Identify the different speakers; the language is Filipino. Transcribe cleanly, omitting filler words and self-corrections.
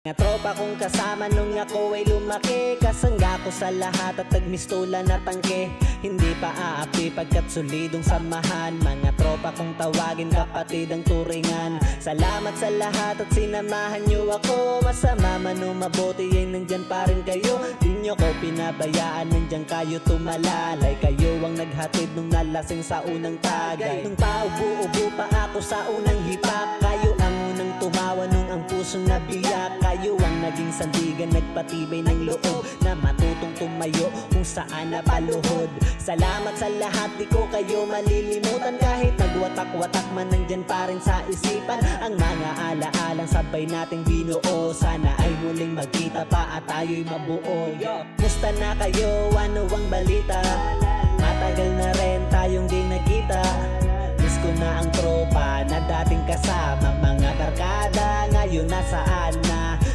Speaker 1: Nga tropa kong kasama nung ako ay lumaki, kasangga ko sa lahat at nagmistola na tangke. Hindi pa aapi pagkat solidong samahan, mga tropa kong tawagin kapatid ang turingan. Salamat sa lahat at sinamahan nyo ako, masama man o mabuti ay nandyan pa rin kayo. Di nyo ko pinabayaan, nandyan kayo tumalalay. Kayo ang naghatid nung nalasing sa unang tagay. Nung paubo-ubo pa ako sa unang hipak, kayo ang unang tumawa nung ang pusong nabiyak. Kayo ang naging sandigan, nagpatibay ng loob na matutong tumayo kung saan napaluhod. Salamat sa lahat, di ko kayo malilimutan. Kahit nagwatak-watak man, nandyan pa rin sa isipan ang mga alaalang sabay nating binuo. Sana ay muling magkita pa at tayo'y mabuo. Musta na kayo? Ano ang balita? Matagal na rin tayong di nagkita. Miss ko na ang tropa na dating kasama, mga barkada ngayon nasaan na.